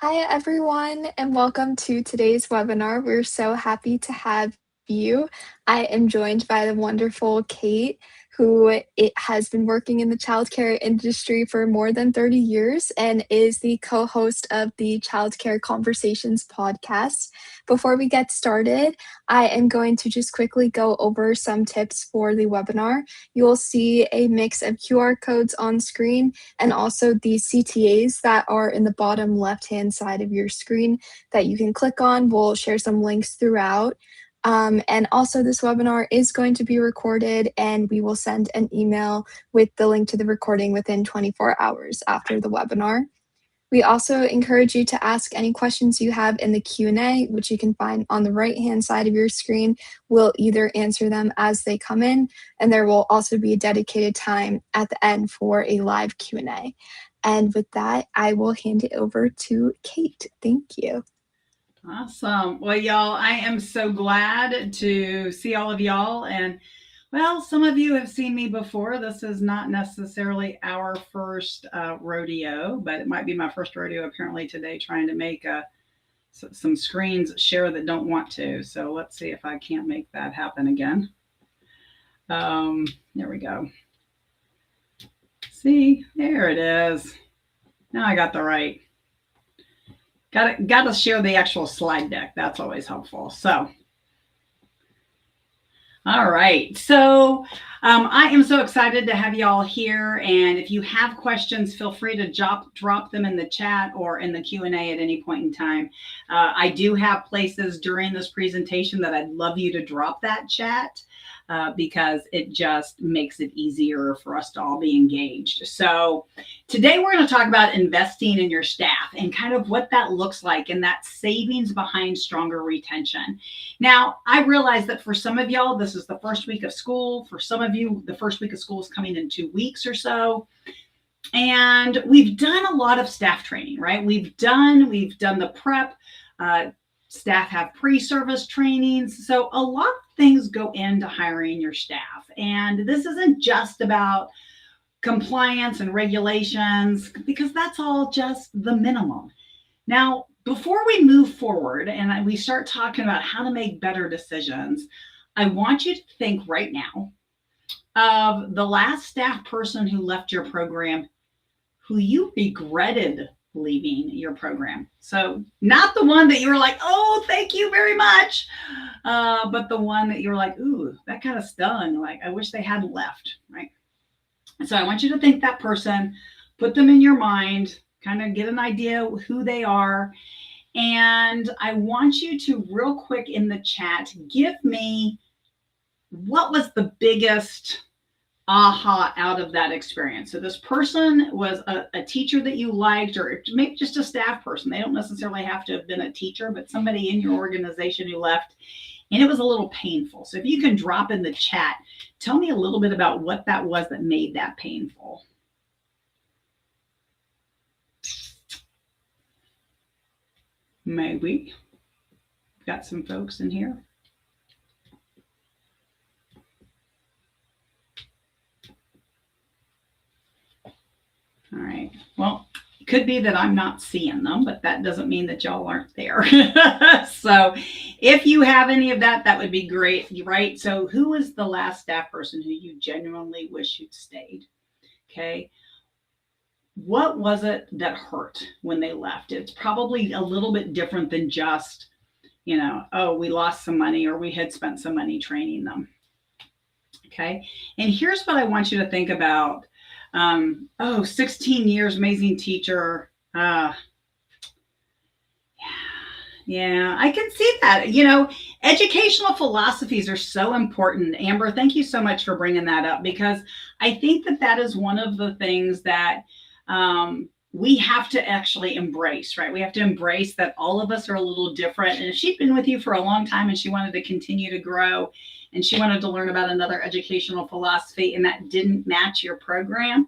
Hi, everyone, and welcome to today's webinar. We're so happy to have you. I am joined by the wonderful Kate, who has been working in the childcare industry for more than 30 years and is the co-host of the Childcare Conversations podcast. Before we get started, I am going to just quickly go over some tips for the webinar. You will see a mix of QR codes on screen and also the CTAs that are in the bottom left-hand side of your screen that you can click on. We'll share some links throughout. And also this webinar is going to be recorded, and we will send an email with the link to the recording within 24 hours after the webinar. We also encourage you to ask any questions you have in the Q&A, which you can find on the right-hand side of your screen. We'll either answer them as they come in, and there will also be a dedicated time at the end for a live Q&A. And with that, I will hand it over to Kate. Thank you. Awesome. Well, y'all, I am so glad to see all of y'all. And well, some of you have seen me before. This is not necessarily our first rodeo, but it might be my first rodeo apparently today, trying to make some screens share that don't want to. So let's see if I can't make that happen again. There we go. See, there it is. Now I got the right. Got to share the actual slide deck. That's always helpful. So, all right. So I am so excited to have you all here. And if you have questions, feel free to drop them in the chat or in the Q&A at any point in time. I do have places during this presentation that I'd love you to drop that chat. Because it just makes it easier for us to all be engaged. So today we're going to talk about investing in your staff and kind of what that looks like and that savings behind stronger retention. Now, I realize that for some of y'all, this is the first week of school. For some of you, the first week of school is coming in 2 weeks or so. And we've done a lot of staff training, right? We've done the prep. Staff have pre-service trainings. So a lot of things go into hiring your staff. And this isn't just about compliance and regulations, because that's all just the minimum. Now, before we move forward and we start talking about how to make better decisions, I want you to think right now of the last staff person who left your program who you regretted leaving your program. So not the one that you were like, oh, thank you very much, but the one that you were like, ooh, that kind of stung. Like, I wish they hadn't left, right? So I want you to think that person, put them in your mind, kind of get an idea who they are. And I want you to real quick in the chat, give me what was the biggest aha out of that experience. So this person was a teacher that you liked, or maybe just a staff person. They don't necessarily have to have been a teacher, but somebody in your organization who left, and it was a little painful. So if you can drop in the chat, tell me a little bit about what that was that made that painful. Maybe got some folks in here. All right. Well, it could be that I'm not seeing them, but that doesn't mean that y'all aren't there. So if you have any of that, that would be great, right? So who was the last staff person who you genuinely wish you'd stayed? Okay. What was it that hurt when they left? It's probably a little bit different than just, oh, we lost some money or we had spent some money training them. Okay. And here's what I want you to think about. 16 years, amazing teacher. Yeah, I can see that. Educational philosophies are so important. Amber, thank you so much for bringing that up, because I think that is one of the things that we have to actually embrace, right? We have to embrace that all of us are a little different. And if she'd been with you for a long time and she wanted to continue to grow and she wanted to learn about another educational philosophy and that didn't match your program,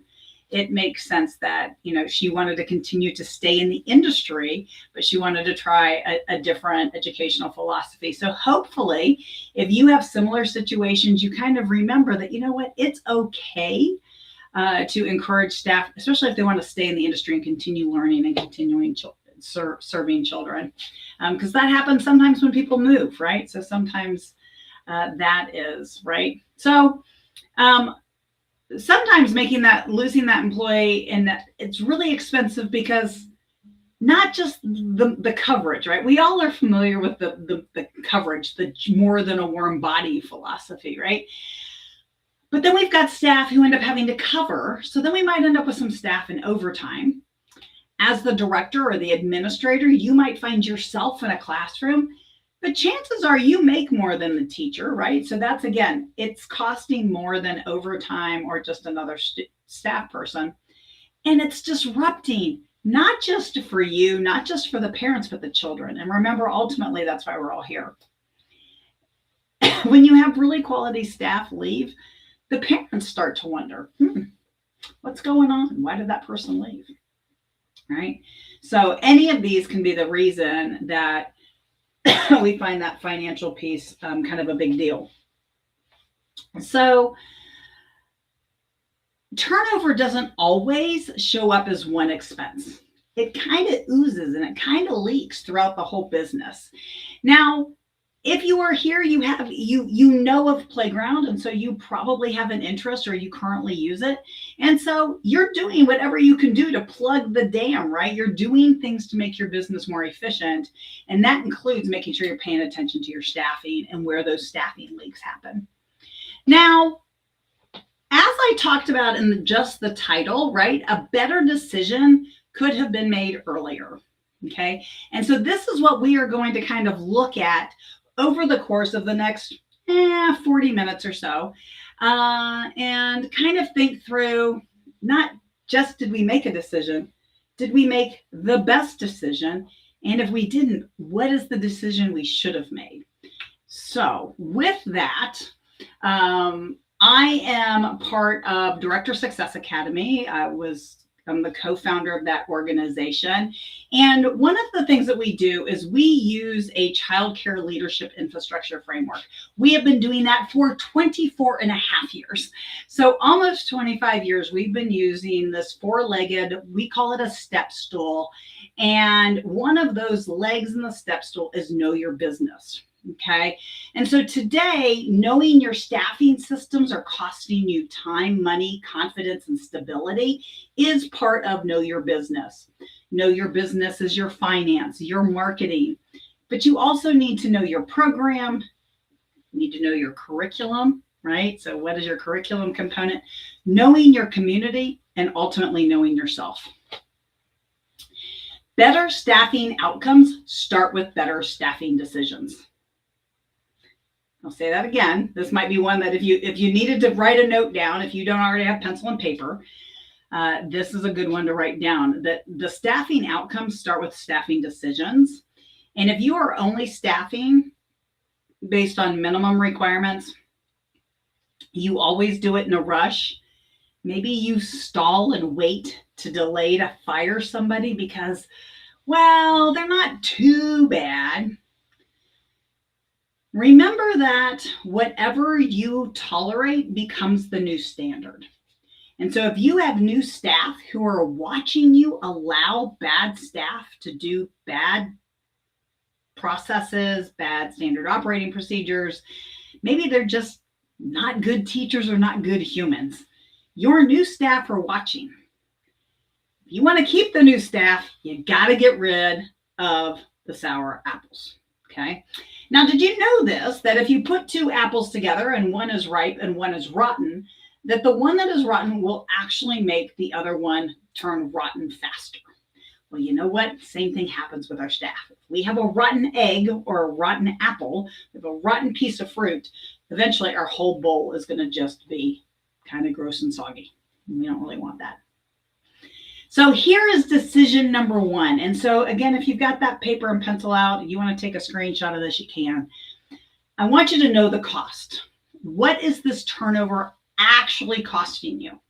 it makes sense that, she wanted to continue to stay in the industry, but she wanted to try a different educational philosophy. So hopefully, if you have similar situations, you kind of remember that, it's okay to encourage staff, especially if they want to stay in the industry and continue learning and continuing serving children, because that happens sometimes when people move, right? So sometimes that is right. So sometimes losing that employee, and that it's really expensive because not just the coverage, right? We all are familiar with the coverage, the more than a warm body philosophy, right? But then we've got staff who end up having to cover. So then we might end up with some staff in overtime. As the director or the administrator, you might find yourself in a classroom, but chances are you make more than the teacher, right? So that's, again, it's costing more than overtime or just another staff person. And it's disrupting, not just for you, not just for the parents, but the children. And remember, ultimately, that's why we're all here. When you have really quality staff leave, the parents start to wonder, what's going on? Why did that person leave? Right? So any of these can be the reason that we find that financial piece kind of a big deal. So turnover doesn't always show up as one expense. It kind of oozes and it kind of leaks throughout the whole business. Now, if you are here, you know of Playground, and so you probably have an interest or you currently use it. And so you're doing whatever you can do to plug the dam, right? You're doing things to make your business more efficient. And that includes making sure you're paying attention to your staffing and where those staffing leaks happen. Now, as I talked about in just the title, right, a better decision could have been made earlier. Okay. And so this is what we are going to kind of look at over the course of the next 40 minutes or so, and kind of think through, not just did we make a decision, did we make the best decision? And if we didn't, what is the decision we should have made? So with that, I am part of Director Success Academy. I'm the co-founder of that organization. And one of the things that we do is we use a childcare leadership infrastructure framework. We have been doing that for 24 and a half years. So almost 25 years, we've been using this four-legged, we call it a step stool. And one of those legs in the step stool is know your business. Okay. And so today, knowing your staffing systems are costing you time, money, confidence, and stability is part of know your business. Know your business is your finance, your marketing, but you also need to know your program. You need to know your curriculum, right? So what is your curriculum component? Knowing your community, and ultimately knowing yourself. Better staffing outcomes start with better staffing decisions. I'll say that again. This might be one that if you needed to write a note down, if you don't already have pencil and paper, this is a good one to write down. That the staffing outcomes start with staffing decisions. And if you are only staffing based on minimum requirements, you always do it in a rush. Maybe you stall and wait to delay to fire somebody because, well, they're not too bad. Remember that whatever you tolerate becomes the new standard. And so if you have new staff who are watching you allow bad staff to do bad processes, bad standard operating procedures, maybe they're just not good teachers or not good humans, your new staff are watching. If you want to keep the new staff, you got to get rid of the sour apples. Okay. Now, did you know this, that if you put two apples together and one is ripe and one is rotten, that the one that is rotten will actually make the other one turn rotten faster? Well, you know what? Same thing happens with our staff. If we have a rotten egg or a rotten apple, we have a rotten piece of fruit, eventually our whole bowl is going to just be kind of gross and soggy. We don't really want that. So here is decision number one. And so again, if you've got that paper and pencil out, you want to take a screenshot of this, you can. I want you to know the cost. What is this turnover actually costing you?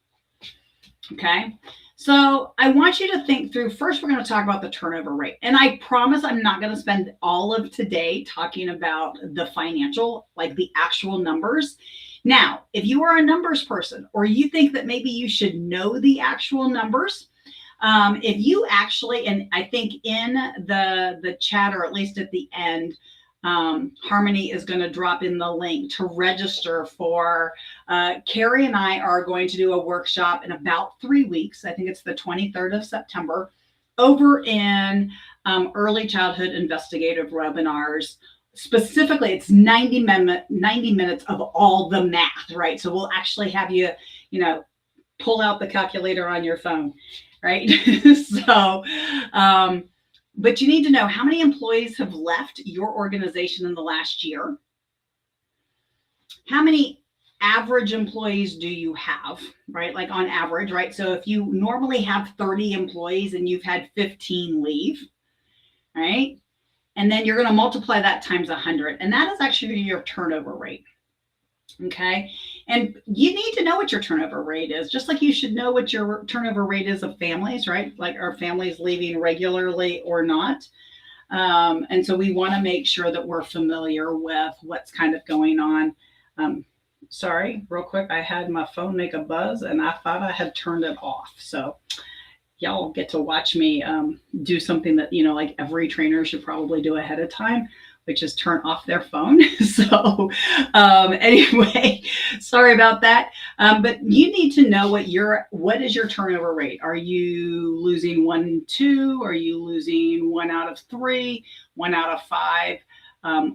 Okay. So I want you to think through, first, we're going to talk about the turnover rate. And I promise I'm not going to spend all of today talking about the financial, like the actual numbers. Now, if you are a numbers person or you think that maybe you should know the actual numbers, If you actually, and I think in the chat, or at least at the end, Harmony is going to drop in the link to register for. Carrie and I are going to do a workshop in about 3 weeks. I think it's the 23rd of September over in early childhood investigative webinars. Specifically, it's 90 minutes of all the math, right? So we'll actually have you, pull out the calculator on your phone, right? So, but you need to know how many employees have left your organization in the last year. How many average employees do you have, right? Like on average, right? So if you normally have 30 employees and you've had 15 leave, right? And then you're going to multiply that times 100. And that is actually your turnover rate. Okay. And you need to know what your turnover rate is, just like you should know what your turnover rate is of families, right? Like, are families leaving regularly or not? And so we want to make sure that we're familiar with what's kind of going on. Sorry, real quick, I had my phone make a buzz and I thought I had turned it off. So y'all get to watch me do something that, like every trainer should probably do ahead of time, which is turn off their phone. So anyway, sorry about that. But you need to know what is your turnover rate? Are you losing 1, 2? Are you losing 1 out of 3, 1 out of 5?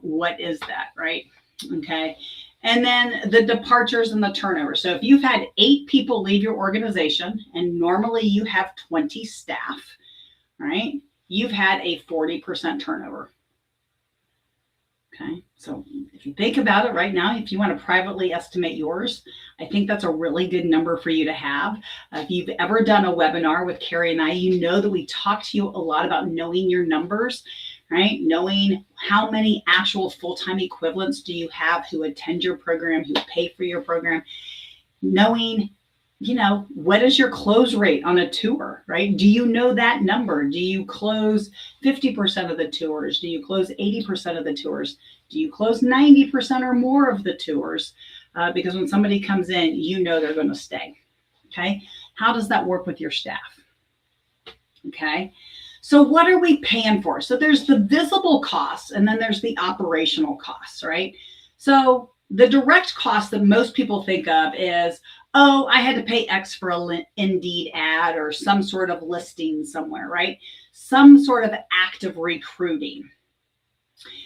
What is that, right? Okay. And then the departures and the turnover. So if you've had 8 people leave your organization, and normally you have 20 staff, right? You've had a 40% turnover. Okay, so if you think about it right now, if you want to privately estimate yours, I think that's a really good number for you to have. If you've ever done a webinar with Carrie and I, you know that we talk to you a lot about knowing your numbers, right? Knowing how many actual full-time equivalents do you have who attend your program, who pay for your program, knowing, what is your close rate on a tour, right? Do you know that number? Do you close 50% of the tours? Do you close 80% of the tours? Do you close 90% or more of the tours? Because when somebody comes in, they're going to stay. Okay. How does that work with your staff? Okay. So what are we paying for? So there's the visible costs, and then there's the operational costs, right? So the direct cost that most people think of is, oh, I had to pay X for an Indeed ad or some sort of listing somewhere, right? Some sort of active recruiting.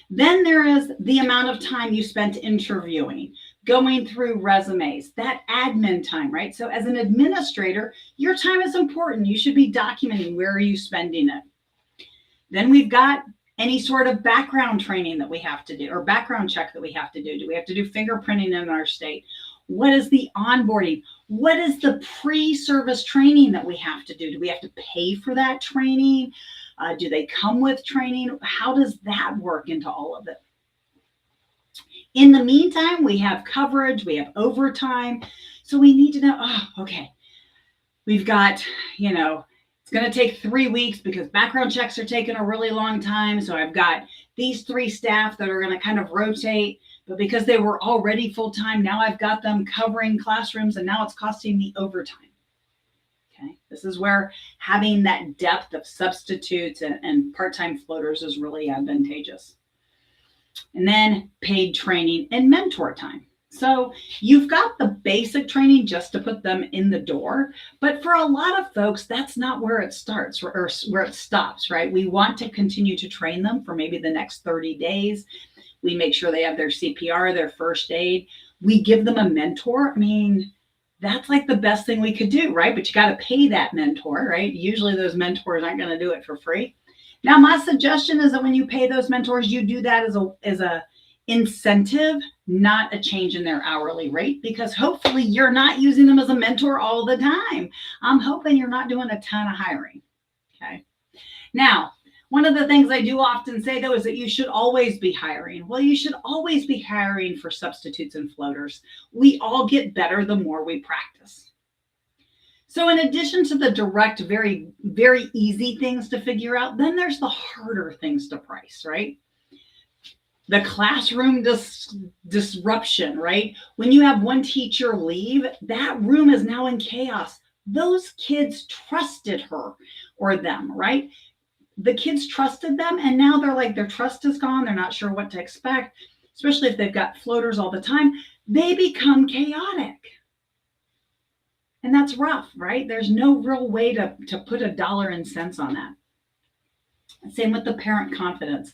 Then there is the amount of time you spent interviewing, going through resumes, that admin time, right? So as an administrator, your time is important. You should be documenting where are you spending it. Then we've got any sort of background training that we have to do, or background check that we have to do. Do we have to do fingerprinting in our state? What is the onboarding? What is the pre-service training that we have to do? Do we have to pay for that training? Do they come with training? How does that work into all of it? In the meantime, we have coverage, we have overtime. So we need to know, okay, we've got, it's going to take 3 weeks because background checks are taking a really long time. So I've got these 3 staff that are going to kind of rotate, but because they were already full-time, now I've got them covering classrooms and now it's costing me overtime. Okay. This is where having that depth of substitutes and part-time floaters is really advantageous. And then paid training and mentor time. So you've got the basic training just to put them in the door, but for a lot of folks, that's not where it starts or where it stops, right? We want to continue to train them for maybe the next 30 days. We make sure they have their CPR, their first aid. We give them a mentor. I mean, that's like the best thing we could do, right? But you got to pay that mentor, right? Usually those mentors aren't going to do it for free. Now, my suggestion is that when you pay those mentors, you do that as a incentive, not a change in their hourly rate, because hopefully you're not using them as a mentor all the time. I'm hoping you're not doing a ton of hiring. Okay. Now, one of the things I do often say, though, is that you should always be hiring. Well, you should always be hiring for substitutes and floaters. We all get better the more we practice. So in addition to the direct, very, very easy things to figure out, then there's the harder things to price, right? The classroom disruption, right? When you have one teacher leave, that room is now in chaos Those kids trusted her or them, right? The kids trusted them, and now they're like, their trust is gone. They're not sure what to expect, especially if they've got floaters all the time. They become chaotic. And that's rough, right? There's no real way to put a dollar and cents on that. Same with the parent confidence.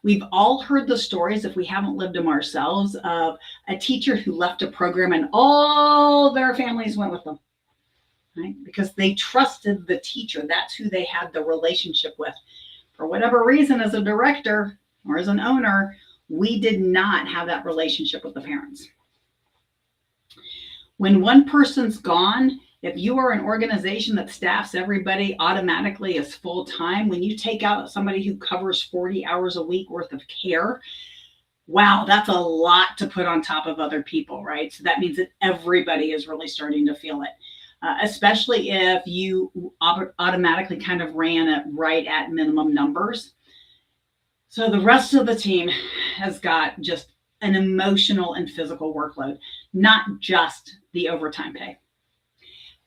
We've all heard the stories, if we haven't lived them ourselves, of a teacher who left a program and all their families went with them, right? Because they trusted the teacher. That's who they had the relationship with. For whatever reason, as a director or as an owner, we did not have that relationship with the parents. When one person's gone, if you are an organization that staffs everybody automatically as full-time, when you take out somebody who covers 40 hours a week worth of care, wow, that's a lot to put on top of other people, right? So that means that everybody is really starting to feel it, especially if you automatically kind of ran it right at minimum numbers. So the rest of the team has got just an emotional and physical workload, not just the overtime pay.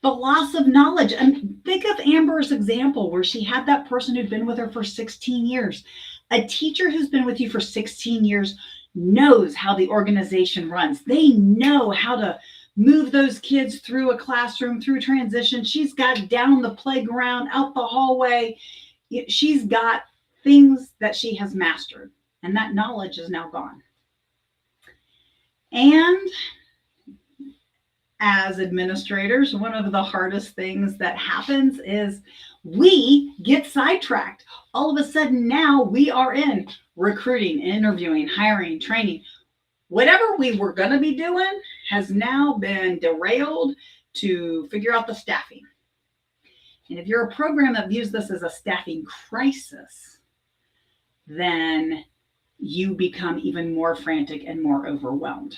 The loss of knowledge. And think of Amber's example where she had that person who'd been with her for 16 years. A teacher who's been with you for 16 years knows how the organization runs. They know how to move those kids through a classroom, through transition. She's got down the playground, out the hallway. She's got things that she has mastered, and that knowledge is now gone. And as administrators, one of the hardest things that happens is we get sidetracked. All of a sudden now we are in recruiting, interviewing, hiring, training. Whatever we were going to be doing has now been derailed to figure out the staffing. And if you're a program that views this as a staffing crisis, then you become even more frantic and more overwhelmed.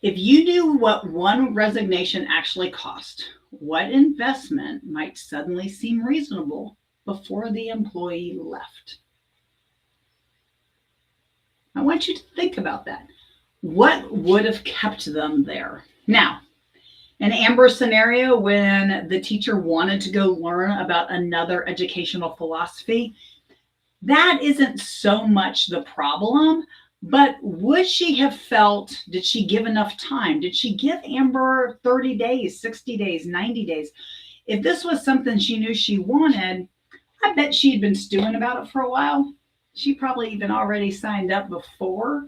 If you knew what one resignation actually cost, what investment might suddenly seem reasonable before the employee left? I want you to think about that. What would have kept them there? Now, in Amber's scenario, when the teacher wanted to go learn about another educational philosophy, that isn't so much the problem. But would she have felt, did she give enough time? Did she give Amber 30 days, 60 days, 90 days? If this was something she knew she wanted, I bet she'd been stewing about it for a while. She probably even already signed up before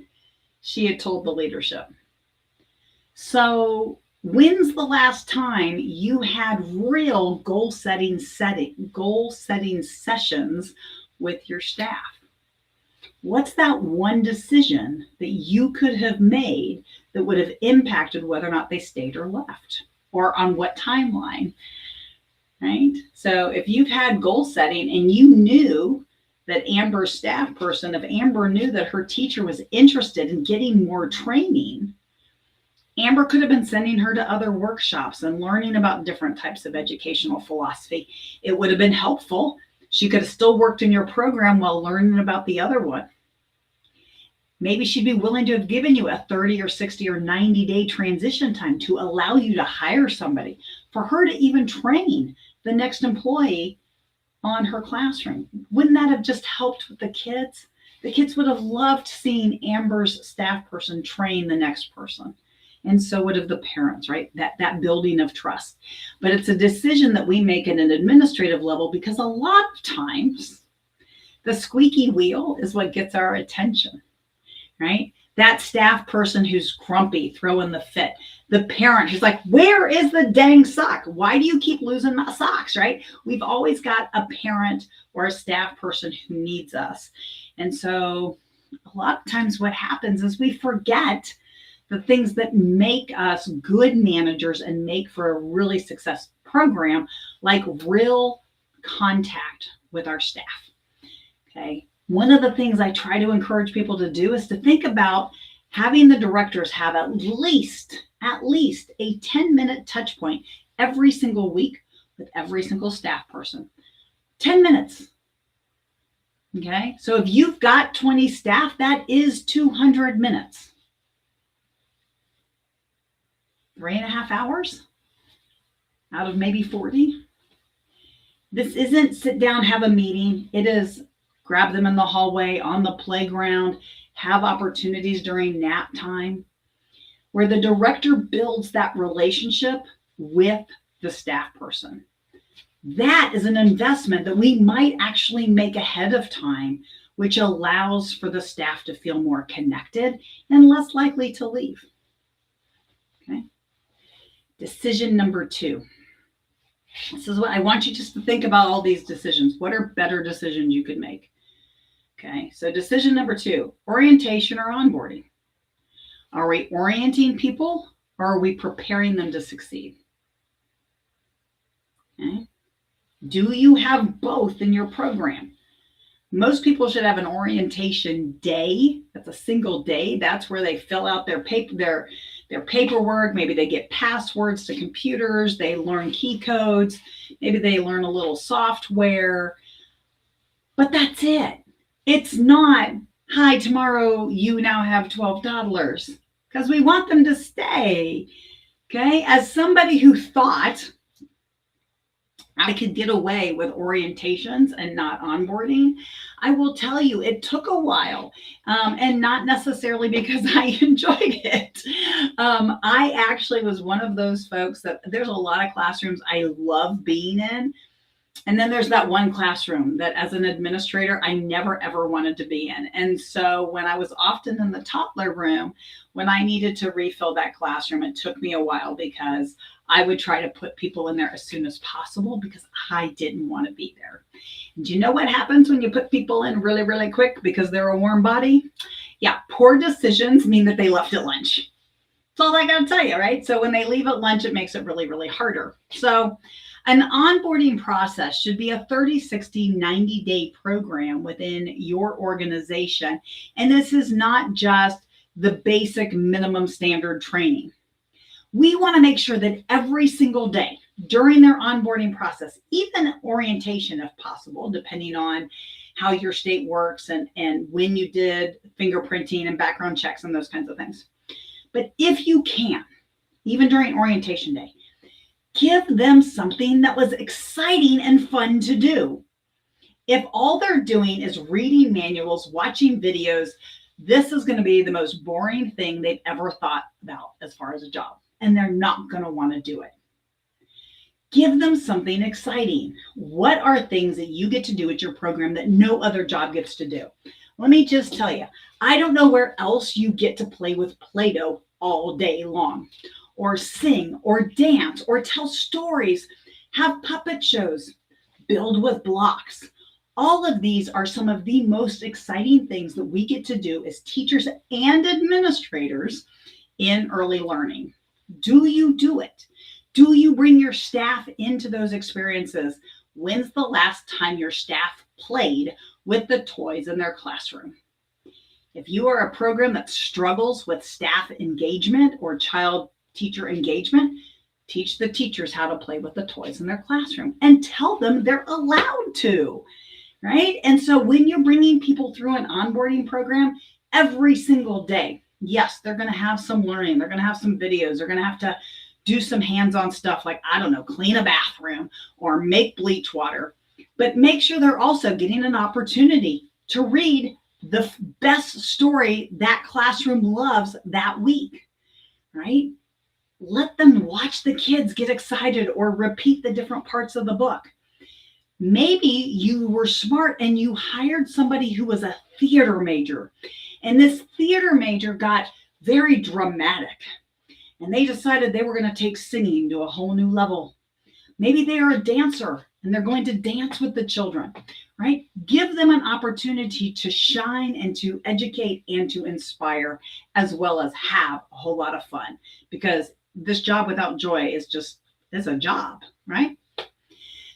she had told the leadership. So when's the last time you had real goal setting sessions with your staff? What's that one decision that you could have made that would have impacted whether or not they stayed or left, or on what timeline, right? So if you've had goal setting and you knew that Amber's staff person, if Amber knew that her teacher was interested in getting more training, Amber could have been sending her to other workshops and learning about different types of educational philosophy. It would have been helpful. She could have still worked in your program while learning about the other one. Maybe she'd be willing to have given you a 30 or 60 or 90-day transition time to allow you to hire somebody, for her to even train the next employee on her classroom. Wouldn't that have just helped with the kids? The kids would have loved seeing Amber's staff person train the next person. And so would have the parents, right? That building of trust. But it's a decision that we make at an administrative level, because a lot of times the squeaky wheel is what gets our attention, right? That staff person who's grumpy, throwing the fit. The parent who's like, where is the dang sock? Why do you keep losing my socks, right? We've always got a parent or a staff person who needs us. And so a lot of times what happens is we forget the things that make us good managers and make for a really successful program, like real contact with our staff. Okay. One of the things I try to encourage people to do is to think about having the directors have at least a 10-minute touch point every single week with every single staff person. 10 minutes. Okay. So if you've got 20 staff, that is 200 minutes. 3.5 hours. out of maybe 40. This isn't sit down, have a meeting. It is grab them in the hallway, on the playground, have opportunities during nap time where the director builds that relationship with the staff person. That is an investment that we might actually make ahead of time, which allows for the staff to feel more connected and less likely to leave. Okay. Decision number 2. This is what I want you just to think about, all these decisions. What are better decisions you could make? Okay, so decision number 2, orientation or onboarding. Are we orienting people or are we preparing them to succeed? Okay. Do you have both in your program? Most people should have an orientation day. That's a single day. That's where they fill out their paperwork. Maybe they get passwords to computers. They learn key codes. Maybe they learn a little software. But that's it. It's not, hi, tomorrow you now have 12 toddlers, because we want them to stay. Okay. As somebody who thought I could get away with orientations and not onboarding, I will tell you it took a while, and not necessarily because I enjoyed it. I actually was one of those folks that there's a lot of classrooms I love being in. And then there's that one classroom that as an administrator, I never ever wanted to be in. And so when I was often in the toddler room, when I needed to refill that classroom, it took me a while because I would try to put people in there as soon as possible because I didn't want to be there. And do you know what happens when you put people in really, really quick because they're a warm body? Yeah, poor decisions mean that they left at lunch. That's all I got to tell you, right? So when they leave at lunch, it makes it really, really harder. So an onboarding process should be a 30, 60, 90-day program within your organization. And this is not just the basic minimum standard training. We want to make sure that every single day during their onboarding process, even orientation if possible, depending on how your state works and when you did fingerprinting and background checks and those kinds of things. But if you can, even during orientation day, give them something that was exciting and fun to do. If all they're doing is reading manuals, watching videos, this is going to be the most boring thing they've ever thought about as far as a job, and they're not going to want to do it. Give them something exciting. What are things that you get to do at your program that no other job gets to do? Let me just tell you, I don't know where else you get to play with Play-Doh all day long, or sing, or dance, or tell stories, have puppet shows, build with blocks. All of these are some of the most exciting things that we get to do as teachers and administrators in early learning. Do you do it? Do you bring your staff into those experiences? When's the last time your staff played with the toys in their classroom? If you are a program that struggles with staff engagement or child-teacher engagement, teach the teachers how to play with the toys in their classroom and tell them they're allowed to, right? And so when you're bringing people through an onboarding program every single day, yes, they're going to have some learning. They're going to have some videos. They're going to have to do some hands-on stuff like, I don't know, clean a bathroom or make bleach water. But make sure they're also getting an opportunity to read the best story that classroom loves that week, right? Let them watch the kids get excited or repeat the different parts of the book. Maybe you were smart and you hired somebody who was a theater major, and this theater major got very dramatic, and they decided they were going to take singing to a whole new level. Maybe they are a dancer and they're going to dance with the children, right? Give them an opportunity to shine and to educate and to inspire, as well as have a whole lot of fun, because this job without joy is a job, right?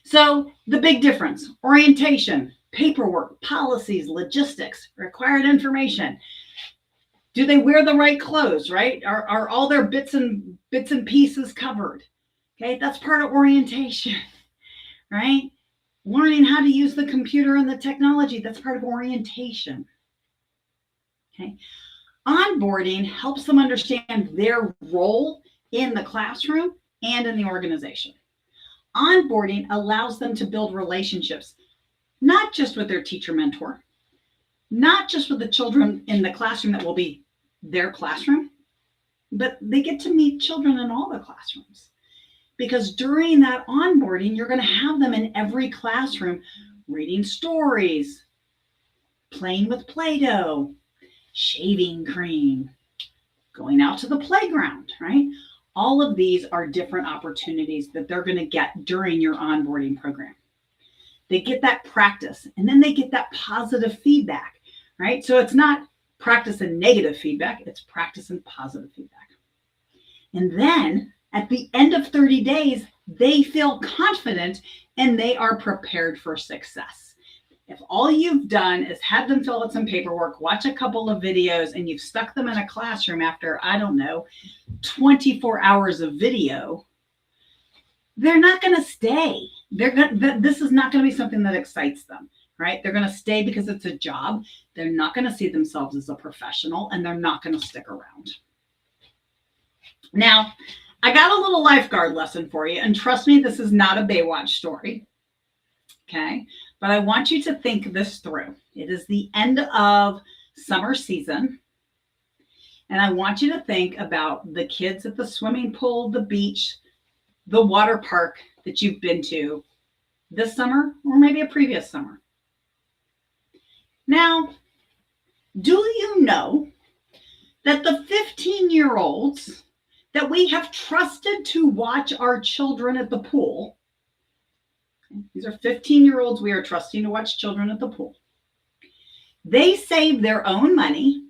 So the big difference: orientation, paperwork, policies, logistics, required information. Do they wear the right clothes, right? Are all their bits and pieces covered? Okay, that's part of orientation, right? Learning how to use the computer and the technology, that's part of orientation. Okay. Onboarding helps them understand their role in the classroom and in the organization. Onboarding allows them to build relationships, not just with their teacher mentor, not just with the children in the classroom that will be their classroom, but they get to meet children in all the classrooms. Because during that onboarding, you're going to have them in every classroom reading stories, playing with Play-Doh, shaving cream, going out to the playground, right? All of these are different opportunities that they're going to get during your onboarding program. They get that practice, and then they get that positive feedback, right? So it's not practice and negative feedback, it's practice and positive feedback. And then at the end of 30 days, they feel confident and they are prepared for success. If all you've done is had them fill out some paperwork, watch a couple of videos, and you've stuck them in a classroom after, I don't know, 24 hours of video, they're not going to stay. This is not going to be something that excites them, right? They're going to stay because it's a job. They're not going to see themselves as a professional, and they're not going to stick around. Now, I got a little lifeguard lesson for you, and trust me, this is not a Baywatch story, okay? But I want you to think this through. It is the end of summer season, and I want you to think about the kids at the swimming pool, the beach, the water park that you've been to this summer or maybe a previous summer. Now, do you know that the 15-year-olds that we have trusted to watch our children at the pool, these are 15-year-olds we are trusting to watch children at the pool, they save their own money,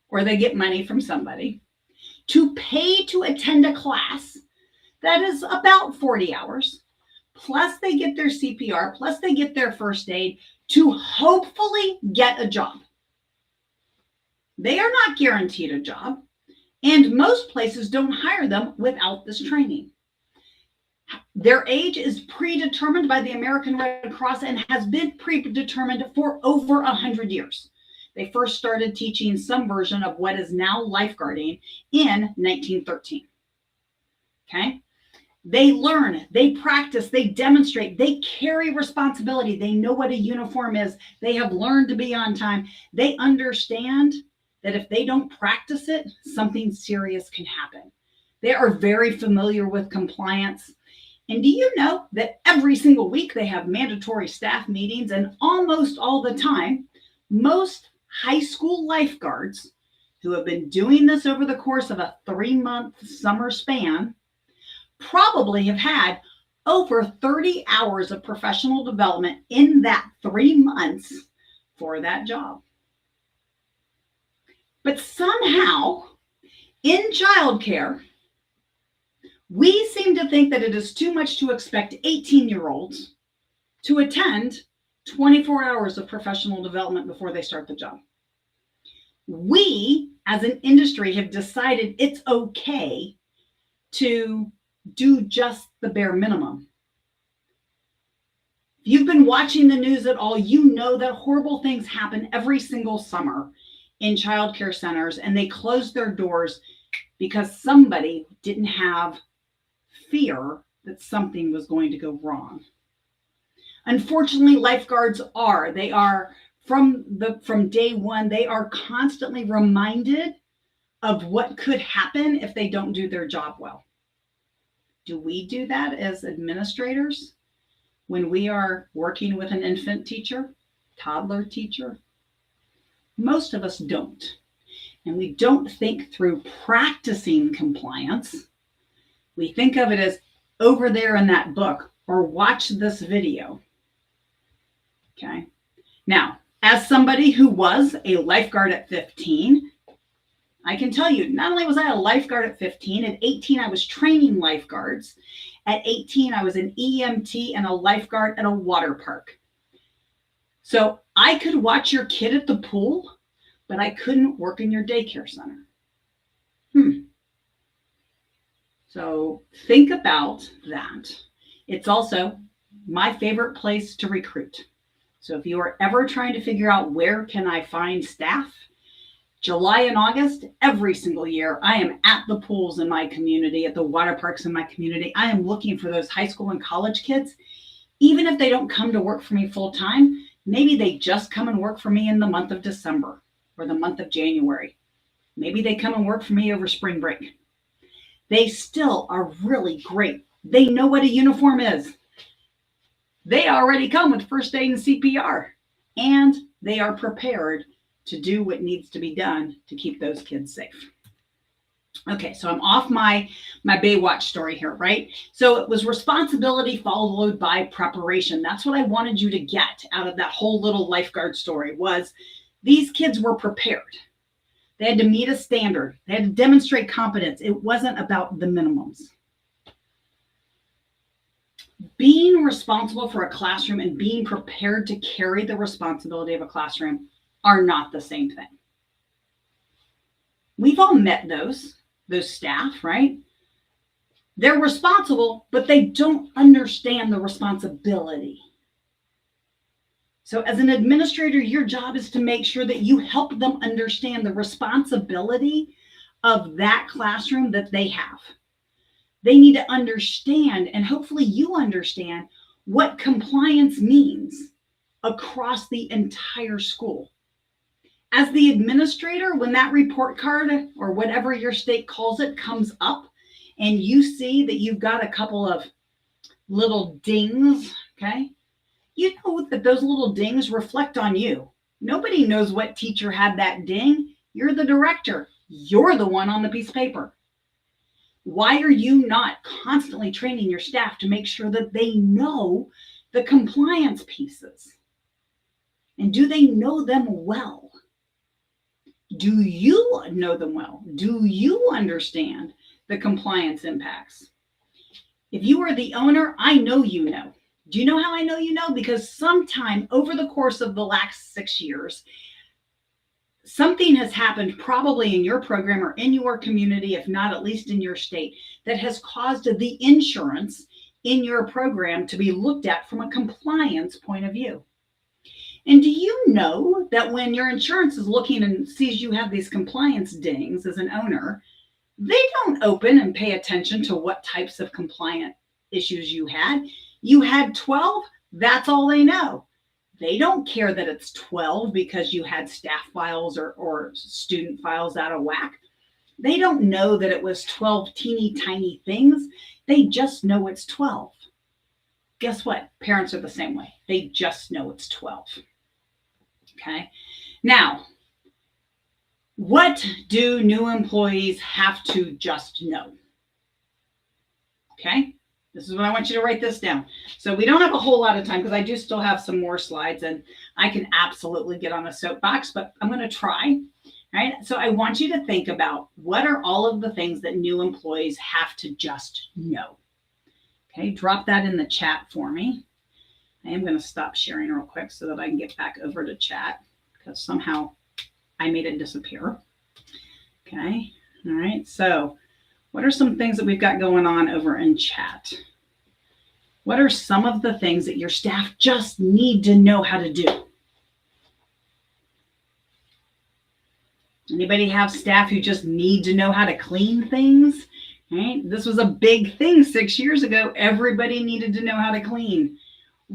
or they get money from somebody, to pay to attend a class that is about 40 hours, plus they get their CPR, plus they get their first aid to hopefully get a job. They are not guaranteed a job, and most places don't hire them without this training. Their age is predetermined by the American Red Cross and has been predetermined for over 100 years. They first started teaching some version of what is now lifeguarding in 1913. Okay? They learn, they practice, they demonstrate, they carry responsibility. They know what a uniform is. They have learned to be on time. They understand that if they don't practice it, something serious can happen. They are very familiar with compliance. And do you know that every single week they have mandatory staff meetings, and almost all the time, most high school lifeguards who have been doing this over the course of a 3-month summer span probably have had over 30 hours of professional development in that 3 months for that job. But somehow in childcare, we seem to think that it is too much to expect 18-year-olds to attend 24 hours of professional development before they start the job. We, as an industry, have decided it's okay to do just the bare minimum. If you've been watching the news at all, you know that horrible things happen every single summer in childcare centers, and they close their doors because somebody didn't have fear that something was going to go wrong. Unfortunately, lifeguards are from day one, they are constantly reminded of what could happen if they don't do their job well. Do we do that as administrators when we are working with an infant teacher, toddler teacher? Most of us don't. And we don't think through practicing compliance. We think of it as over there in that book or watch this video. Okay. Now, as somebody who was a lifeguard at 15, I can tell you, not only was I a lifeguard at 15, at 18, I was training lifeguards. At 18, I was an EMT and a lifeguard at a water park. So I could watch your kid at the pool, but I couldn't work in your daycare center. So think about that. It's also my favorite place to recruit. So if you are ever trying to figure out where can I find staff, July and August, every single year, I am at the pools in my community, at the water parks in my community. I am looking for those high school and college kids, even if they don't come to work for me full time. Maybe they just come and work for me in the month of December or the month of January. Maybe they come and work for me over spring break. They still are really great. They know what a uniform is. They already come with first aid and CPR, and they are prepared to do what needs to be done to keep those kids safe. Okay, so I'm off my Baywatch story here, right? So it was responsibility followed by preparation. That's what I wanted you to get out of that whole little lifeguard story, was these kids were prepared. They had to meet a standard. They had to demonstrate competence. It wasn't about the minimums. Being responsible for a classroom and being prepared to carry the responsibility of a classroom are not the same thing. We've all met those staff, right? They're responsible, but they don't understand the responsibility. So as an administrator, your job is to make sure that you help them understand the responsibility of that classroom that they have. They need to understand, and hopefully you understand, what compliance means across the entire school. As the administrator, when that report card or whatever your state calls it comes up and you see that you've got a couple of little dings, okay, you know that those little dings reflect on you. Nobody knows what teacher had that ding. You're the director. You're the one on the piece of paper. Why are you not constantly training your staff to make sure that they know the compliance pieces? And do they know them well? Do you know them well? Do you understand the compliance impacts? If you are the owner, I know you know. Do you know how I know you know? Because sometime over the course of the last 6 years, something has happened probably in your program or in your community, if not at least in your state, that has caused the insurance in your program to be looked at from a compliance point of view. And do you know that when your insurance is looking and sees you have these compliance dings as an owner, they don't open and pay attention to what types of compliant issues you had? You had 12, that's all they know. They don't care that it's 12 because you had staff files or student files out of whack. They don't know that it was 12 teeny tiny things. They just know it's 12. Guess what? Parents are the same way. They just know it's 12. Okay. Now, what do new employees have to just know? Okay. This is what I want you to write this down. So we don't have a whole lot of time because I do still have some more slides and I can absolutely get on a soapbox, but I'm going to try. Right. So I want you to think about what are all of the things that new employees have to just know. Okay. Drop that in the chat for me. I am going to stop sharing real quick so that I can get back over to chat because somehow I made it disappear. Okay. All right. So what are some things that we've got going on over in chat? What are some of the things that your staff just need to know how to do? Anybody have staff who just need to know how to clean things? Right? This was a big thing 6 years ago. Everybody needed to know how to clean.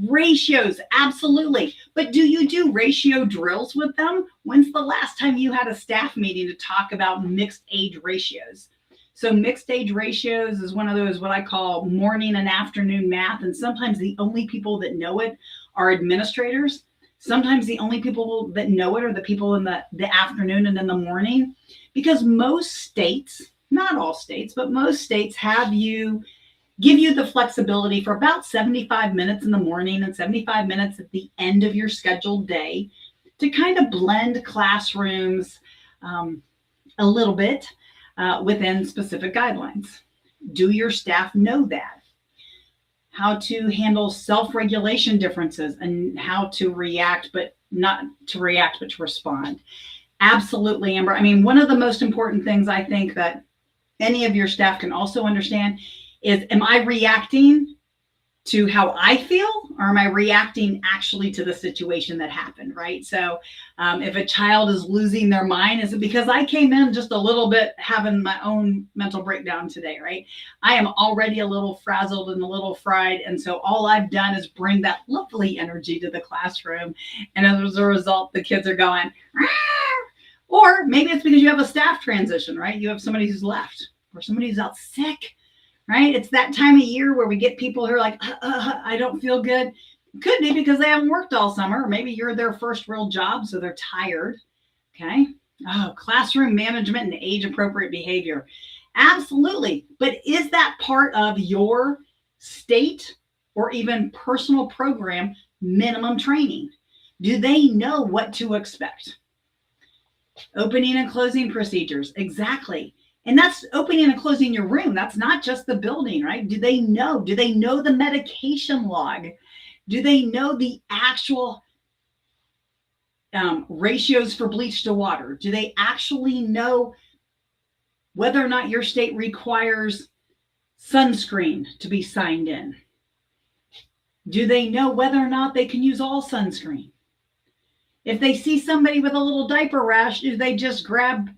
Ratios, absolutely. But do you do ratio drills with them? When's the last time you had a staff meeting to talk about mixed age ratios? So mixed age ratios is one of those what I call morning and afternoon math. And sometimes the only people that know it are administrators. Sometimes the only people that know it are the people in the afternoon and in the morning. Because most states, not all states, but most states give you the flexibility for about 75 minutes in the morning and 75 minutes at the end of your scheduled day to kind of blend classrooms a little bit within specific guidelines. Do your staff know that? How to handle self-regulation differences and how to react, but not to react, but to respond. Absolutely, Amber. I mean, one of the most important things I think that any of your staff can also understand is, am I reacting to how I feel, or am I reacting actually to the situation that happened, right? So if a child is losing their mind, is it because I came in just a little bit having my own mental breakdown today, right? I am already a little frazzled and a little fried. And so all I've done is bring that lovely energy to the classroom. And as a result, the kids are going, "Arr!" Or maybe it's because you have a staff transition, right? You have somebody who's left or somebody who's out sick, right? It's that time of year where we get people who are like, I don't feel good. Could be because they haven't worked all summer. Or maybe you're their first real job, so they're tired. Okay. Oh, classroom management and age appropriate behavior. Absolutely. But is that part of your state or even personal program minimum training? Do they know what to expect? Opening and closing procedures. Exactly. And that's opening and closing your room. That's not just the building, right? Do they know? Do they know the medication log? Do they know the actual ratios for bleach to water? Do they actually know whether or not your state requires sunscreen to be signed in? Do they know whether or not they can use all sunscreen? If they see somebody with a little diaper rash, do they just grab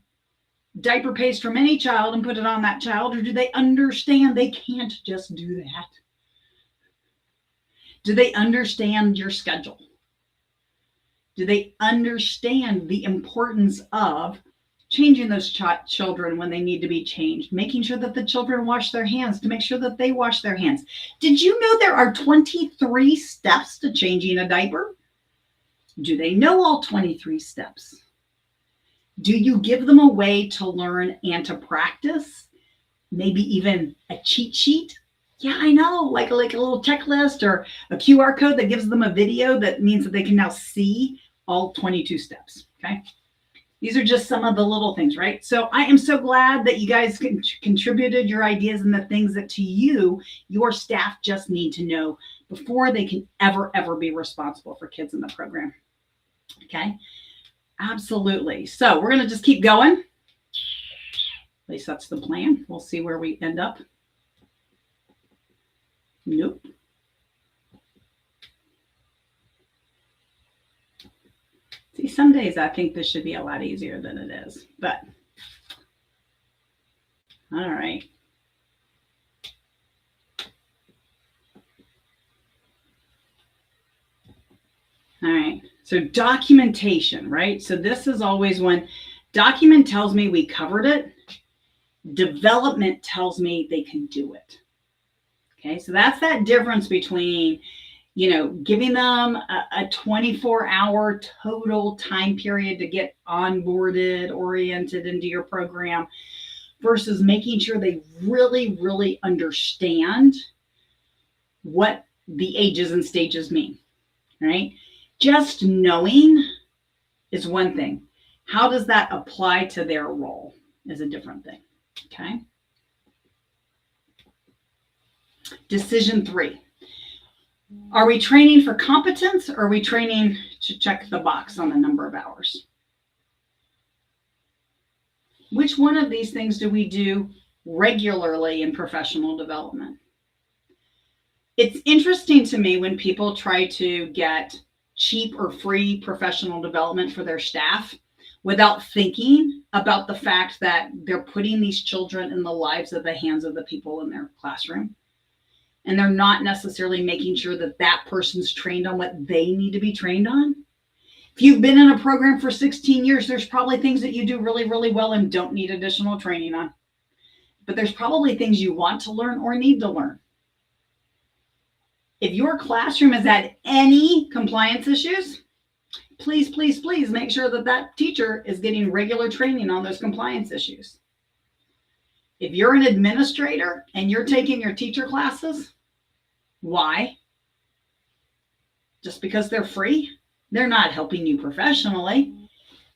diaper paste from any child and put it on that child, or do they understand they can't just do that? Do they understand your schedule? Do they understand the importance of changing those children when they need to be changed, making sure that the children wash their hands, to make sure that they wash their hands? Did you know there are 23 steps to changing a diaper? Do they know all 23 steps? Do you give them a way to learn and to practice? Maybe even a cheat sheet? Yeah, I know, like a little checklist or a QR code that gives them a video that means that they can now see all 22 steps, okay? These are just some of the little things, right? So I am so glad that you guys contributed your ideas and the things that to you, your staff just need to know before they can ever be responsible for kids in the program, okay? Absolutely. So we're going to just keep going. At least that's the plan. We'll see where we end up. Nope. See, some days I think this should be a lot easier than it is, but all right. All right. So documentation, right? So this is always when document tells me we covered it. Development tells me they can do it. Okay. So that's that difference between, giving them a 24-hour total time period to get onboarded, oriented into your program versus making sure they really understand what the ages and stages mean, right? Just knowing is one thing. How does that apply to their role is a different thing, okay? Decision 3. Are we training for competence, or are we training to check the box on the number of hours? Which one of these things do we do regularly in professional development? It's interesting to me when people try to get cheap or free professional development for their staff without thinking about the fact that they're putting these children in the lives of the hands of the people in their classroom. And they're not necessarily making sure that that person's trained on what they need to be trained on. If you've been in a program for 16 years, there's probably things that you do really well and don't need additional training on. But there's probably things you want to learn or need to learn. If your classroom has had any compliance issues, please make sure that that teacher is getting regular training on those compliance issues. If you're an administrator and you're taking your teacher classes, why? Just because they're free? They're not helping you professionally.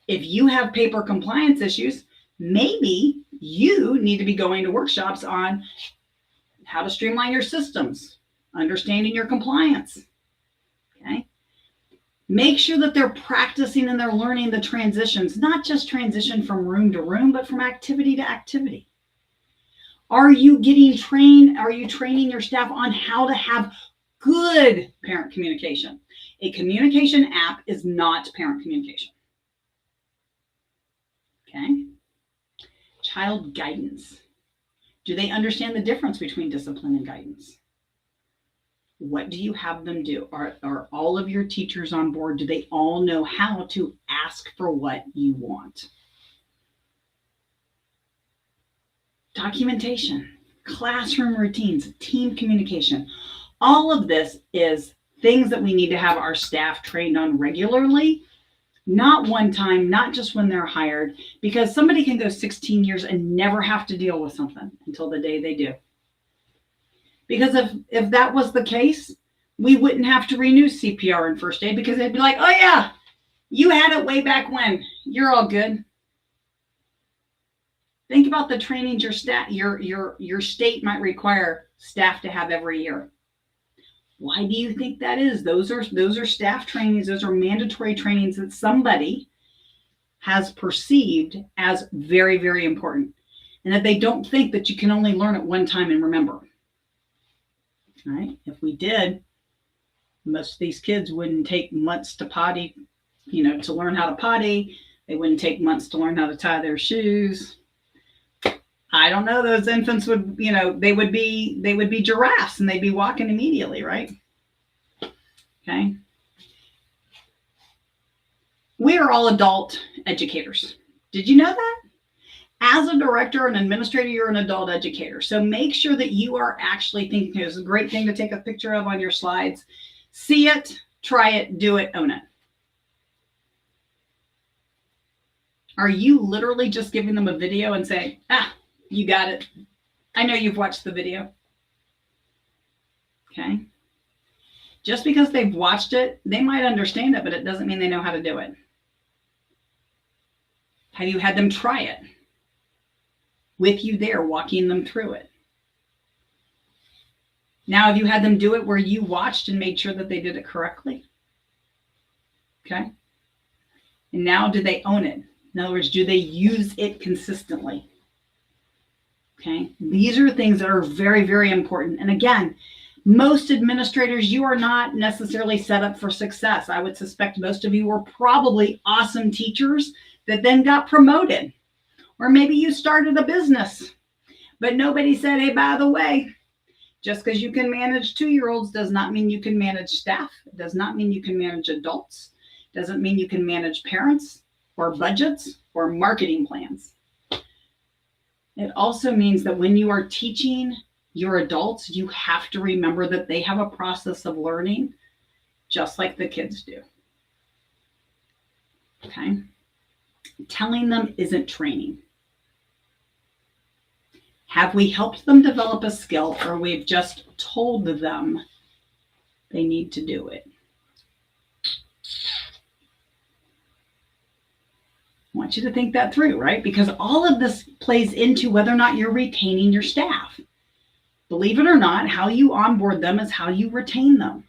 If you have paper compliance issues, maybe you need to be going to workshops on how to streamline your systems, understanding your compliance, okay? Make sure that they're practicing and they're learning the transitions, not just transition from room to room, but from activity to activity. Are you getting trained? Are you training your staff on how to have good parent communication. A communication app is not parent communication. Okay? Child guidance. Do they understand the difference between discipline and guidance? What do you have them do? Are all of your teachers on board? Do they all know how to ask for what you want? Documentation, classroom routines, team communication. All of this is things that we need to have our staff trained on regularly, not one time, not just when they're hired, because somebody can go 16 years and never have to deal with something until the day they do. Because if that was the case, we wouldn't have to renew CPR and first aid, because they'd be like, oh yeah, you had it way back when. You're all good. Think about the trainings your state might require staff to have every year. Why do you think that is? Those are staff trainings. Those are mandatory trainings that somebody has perceived as very, very important, and that they don't think that you can only learn it one time and remember. Right? If we did, most of these kids wouldn't take months to potty, to learn how to potty. They wouldn't take months to learn how to tie their shoes. I don't know, those infants would, they would be giraffes and they'd be walking immediately, right? Okay. We are all adult educators. Did you know that? As a director and administrator, you're an adult educator. So make sure that you are actually thinking. It's a great thing to take a picture of on your slides. See it, try it, do it, own it. Are you literally just giving them a video and saying, you got it. I know you've watched the video. Okay. Just because they've watched it, they might understand it, but it doesn't mean they know how to do it. Have you had them try it? With you there, walking them through it. Now, have you had them do it where you watched and made sure that they did it correctly? Okay. And now, do they own it? In other words, do they use it consistently? Okay. These are things that are very, very important. And again, most administrators, you are not necessarily set up for success. I would suspect most of you were probably awesome teachers that then got promoted. Or maybe you started a business, but nobody said, hey, by the way, just because you can manage 2-year-olds does not mean you can manage staff. It does not mean you can manage adults. It doesn't mean you can manage parents or budgets or marketing plans. It also means that when you are teaching your adults, you have to remember that they have a process of learning just like the kids do. Okay? Telling them isn't training. Have we helped them develop a skill, or we've just told them they need to do it? I want you to think that through, right? Because all of this plays into whether or not you're retaining your staff. Believe it or not, how you onboard them is how you retain them.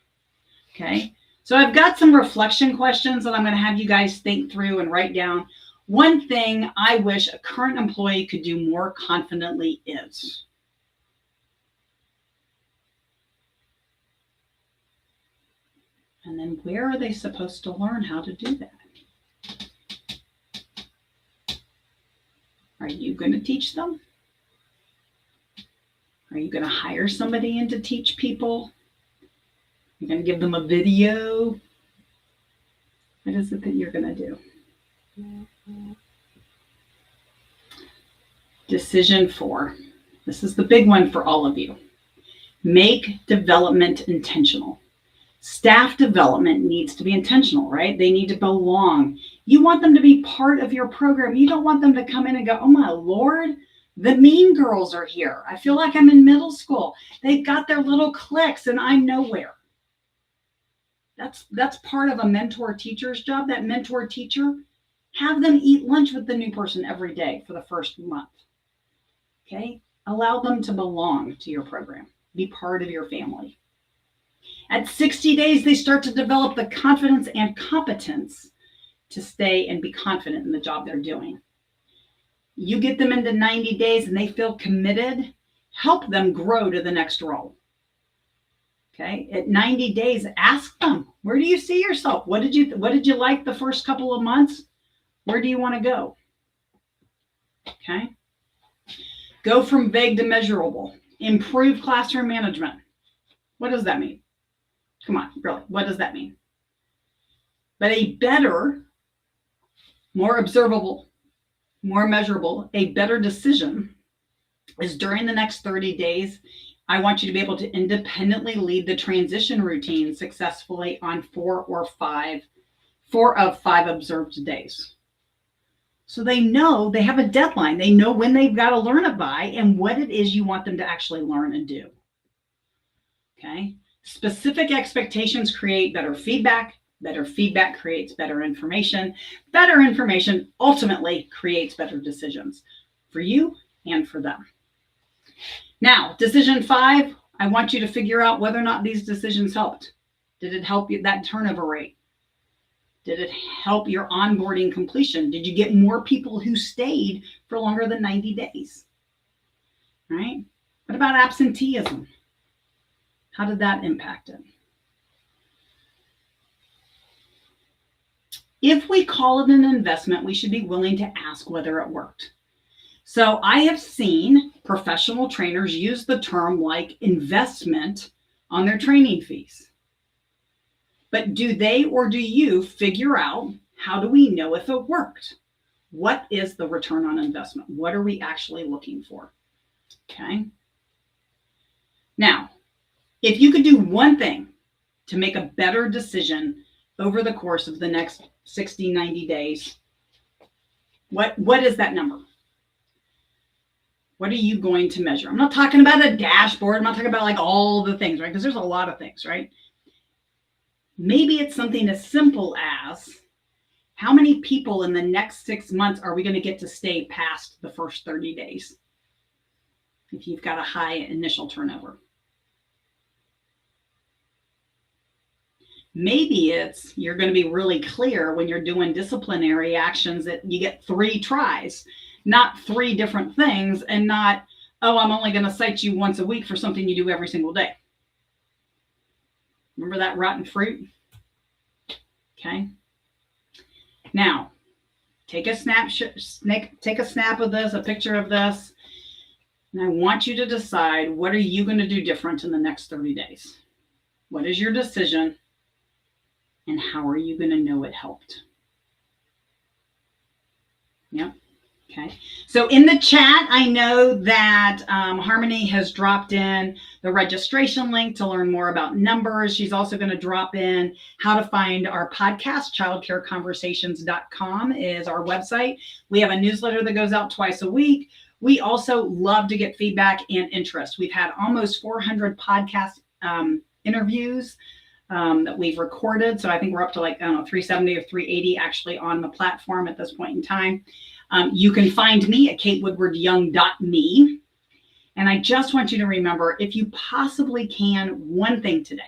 Okay? So I've got some reflection questions that I'm going to have you guys think through and write down. One thing I wish a current employee could do more confidently is. And then where are they supposed to learn how to do that? Are you going to teach them? Are you going to hire somebody in to teach people? You're going to give them a video? What is it that you're going to do? Decision 4. This is the big one for all of you. Make development intentional. Staff development needs to be intentional, right? They need to belong. You want them to be part of your program. You don't want them to come in and go, oh my Lord, the mean girls are here. I feel like I'm in middle school. They've got their little cliques and I'm nowhere. That's part of a mentor teacher's job. That mentor teacher, have them eat lunch with the new person every day for the first month. Okay? Allow them to belong to your program. Be part of your family. At 60 days, they start to develop the confidence and competence to stay and be confident in the job they're doing. You get them into 90 days and they feel committed, help them grow to the next role. Okay, at 90 days, ask them, where do you see yourself? What did you like the first couple of months? Where do you want to go? Okay. Go from vague to measurable. Improve classroom management. What does that mean? Come on, really, what does that mean? But a better, more observable, more measurable, a better decision is during the next 30 days, I want you to be able to independently lead the transition routine successfully on 4 of 5 observed days. So they know they have a deadline. They know when they've got to learn it by and what it is you want them to actually learn and do. Okay. Specific expectations create better feedback. Better feedback creates better information. Better information ultimately creates better decisions for you and for them. Now, decision 5, I want you to figure out whether or not these decisions helped. Did it help you that turnover rate? Did it help your onboarding completion? Did you get more people who stayed for longer than 90 days? Right? What about absenteeism? How did that impact it? If we call it an investment, we should be willing to ask whether it worked. So I have seen professional trainers use the term like investment on their training fees. But do they or do you figure out, how do we know if it worked? What is the return on investment? What are we actually looking for? Okay. Now, if you could do one thing to make a better decision over the course of the next 60, 90 days, what is that number? What are you going to measure? I'm not talking about a dashboard. I'm not talking about like all the things, right? Because there's a lot of things, right? Maybe it's something as simple as, how many people in the next 6 months are we going to get to stay past the first 30 days? If you've got a high initial turnover. Maybe it's, you're going to be really clear when you're doing disciplinary actions that you get 3 tries, not 3 different things, and not, oh, I'm only going to cite you once a week for something you do every single day. Remember that rotten fruit? Okay. Now, take a snap of this, a picture of this, and I want you to decide, what are you going to do different in the next 30 days? What is your decision? And how are you going to know it helped? Yep. Okay. So in the chat, I know that Harmony has dropped in the registration link to learn more about numbers. She's also going to drop in how to find our podcast. Childcareconversations.com is our website. We have a newsletter that goes out twice a week. We also love to get feedback and interest. We've had almost 400 podcast interviews that we've recorded. So I think we're up to like, I don't know, 370 or 380 actually on the platform at this point in time. You can find me at katewoodwardyoung.me. And I just want you to remember, if you possibly can, one thing today.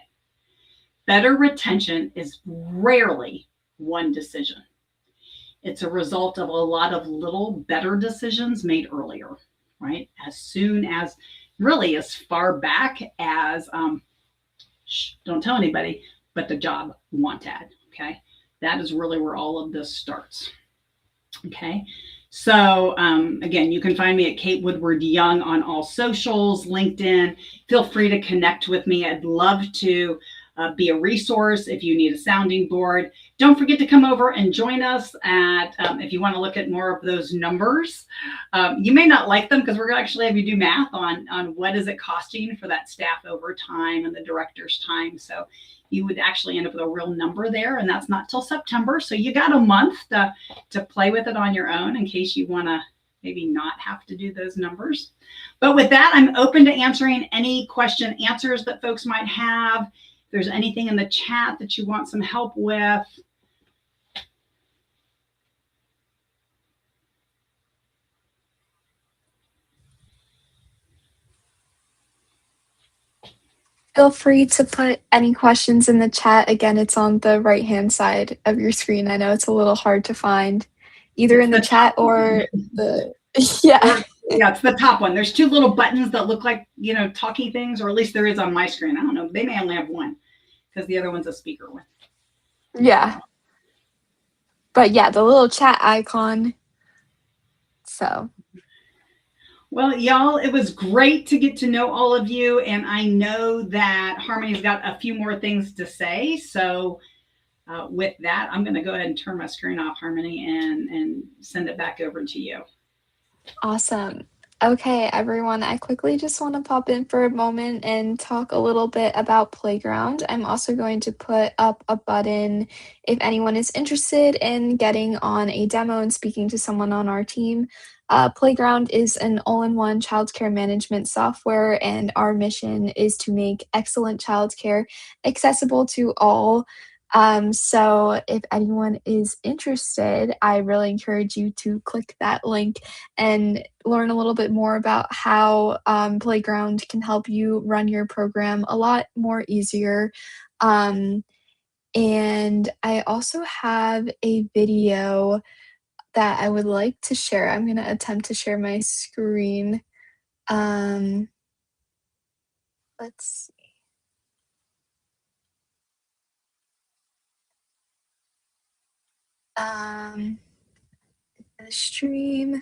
Better retention is rarely one decision. It's a result of a lot of little better decisions made earlier, right? As soon as, really as far back as, don't tell anybody, but the job want ad, okay? That is really where all of this starts, okay? So again, you can find me at Kate Woodward Young on all socials, LinkedIn. Feel free to connect with me. I'd love to be a resource if you need a sounding board. Don't forget to come over and join us at, if you want to look at more of those numbers. You may not like them because we're going to actually have you do math on what is it costing for that staff overtime and the director's time. So you would actually end up with a real number there, and that's not till September. So you got a month to play with it on your own in case you want to maybe not have to do those numbers. But with that, I'm open to answering any question answers that folks might have. If there's anything in the chat that you want some help with. Feel free to put any questions in the chat. Again, it's on the right-hand side of your screen. I know it's a little hard to find, either in the chat or the, yeah. Yeah, it's the top one. There's two little buttons that look like, talkie things, or at least there is on my screen. I don't know. They may only have one because the other one's a speaker one. Yeah. But yeah, the little chat icon. So Well, y'all, it was great to get to know all of you. And I know that Harmony's got a few more things to say. So with that, I'm going to go ahead and turn my screen off, Harmony, and send it back over to you. awesome. Okay, everyone, I quickly just want to pop in for a moment and talk a little bit about Playground. I'm also going to put up a button if anyone is interested in getting on a demo and speaking to someone on our team. Playground is an all-in-one childcare management software, and our mission is to make excellent childcare accessible to all. So if anyone is interested, I really encourage you to click that link and learn a little bit more about how Playground can help you run your program a lot more easier. Um, and I also have a video that I would like to share. I'm going to attempt to share my screen. Um, let's see. The stream.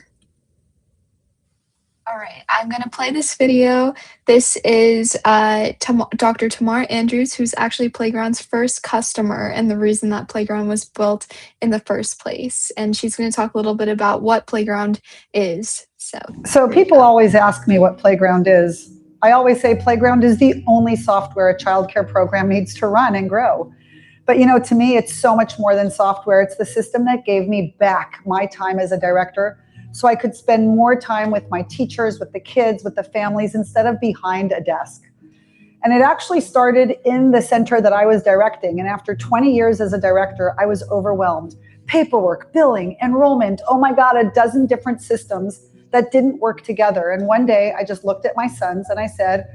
All right, I'm gonna play this video. This is Dr. Tamar Andrews, who's actually Playground's first customer and the reason that Playground was built in the first place. And she's gonna talk a little bit about what Playground is. So Here you people go. always ask me what Playground is. I always say Playground is the only software a childcare program needs to run and grow. But to me, it's so much more than software. It's the system that gave me back my time as a director so I could spend more time with my teachers, with the kids, with the families, instead of behind a desk. And it actually started in the center that I was directing. And after 20 years as a director, I was overwhelmed. Paperwork, billing, enrollment, oh my God, a dozen different systems that didn't work together. And one day I just looked at my sons and I said,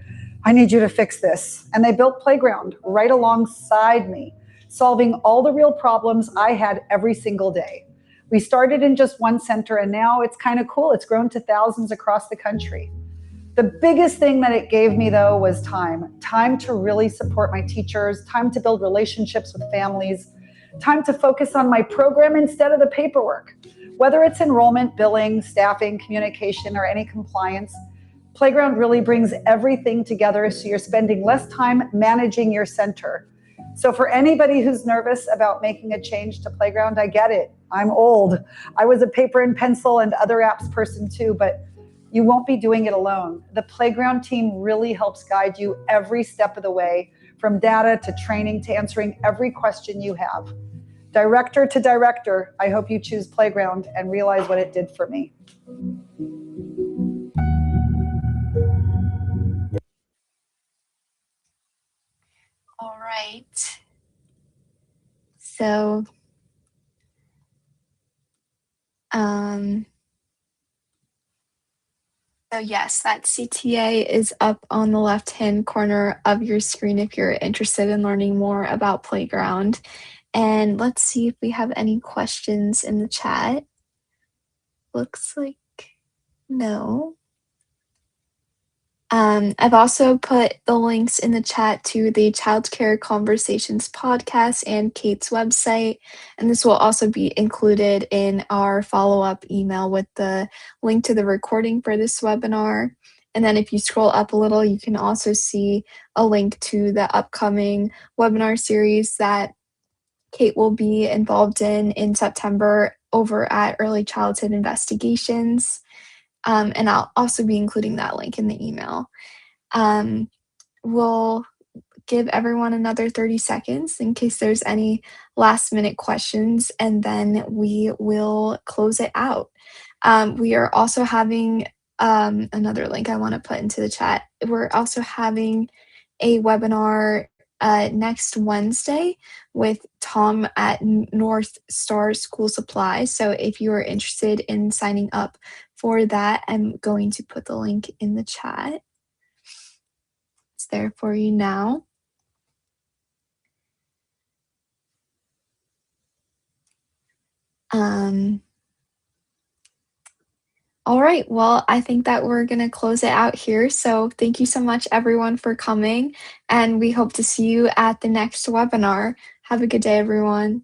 I need you to fix this. And they built Playground right alongside me, solving all the real problems I had every single day. We started in just one center and now it's kind of cool. It's grown to thousands across the country. The biggest thing that it gave me, though, was time to really support my teachers, time to build relationships with families, time to focus on my program instead of the paperwork. Whether it's enrollment, billing, staffing, communication, or any compliance, Playground really brings everything together so you're spending less time managing your center. So for anybody who's nervous about making a change to Playground, I get it. I'm old. I was a paper and pencil and other apps person too, but you won't be doing it alone. The Playground team really helps guide you every step of the way, from data to training to answering every question you have. Director to director, I hope you choose Playground and realize what it did for me. All right. So, um, so yes, that CTA is up on the left-hand corner of your screen if you're interested in learning more about Playground. And let's see if we have any questions in the chat. Looks like no. I've also put the links in the chat to the Childcare Conversations podcast and Kate's website, and this will also be included in our follow-up email with the link to the recording for this webinar. And then if you scroll up a little, you can also see a link to the upcoming webinar series that Kate will be involved in September over at Early Childhood Investigations. And I'll also be including that link in the email. We'll give everyone another 30 seconds in case there's any last minute questions, and then we will close it out. We are also having another link I want to put into the chat. We're also having a webinar next Wednesday with Tom at North Star School Supply. So if you are interested in signing up for that, I'm going to put the link in the chat. It's there for you now. All right. Well, I think that we're going to close it out here. So thank you so much, everyone, for coming. And we hope to see you at the next webinar. Have a good day, everyone.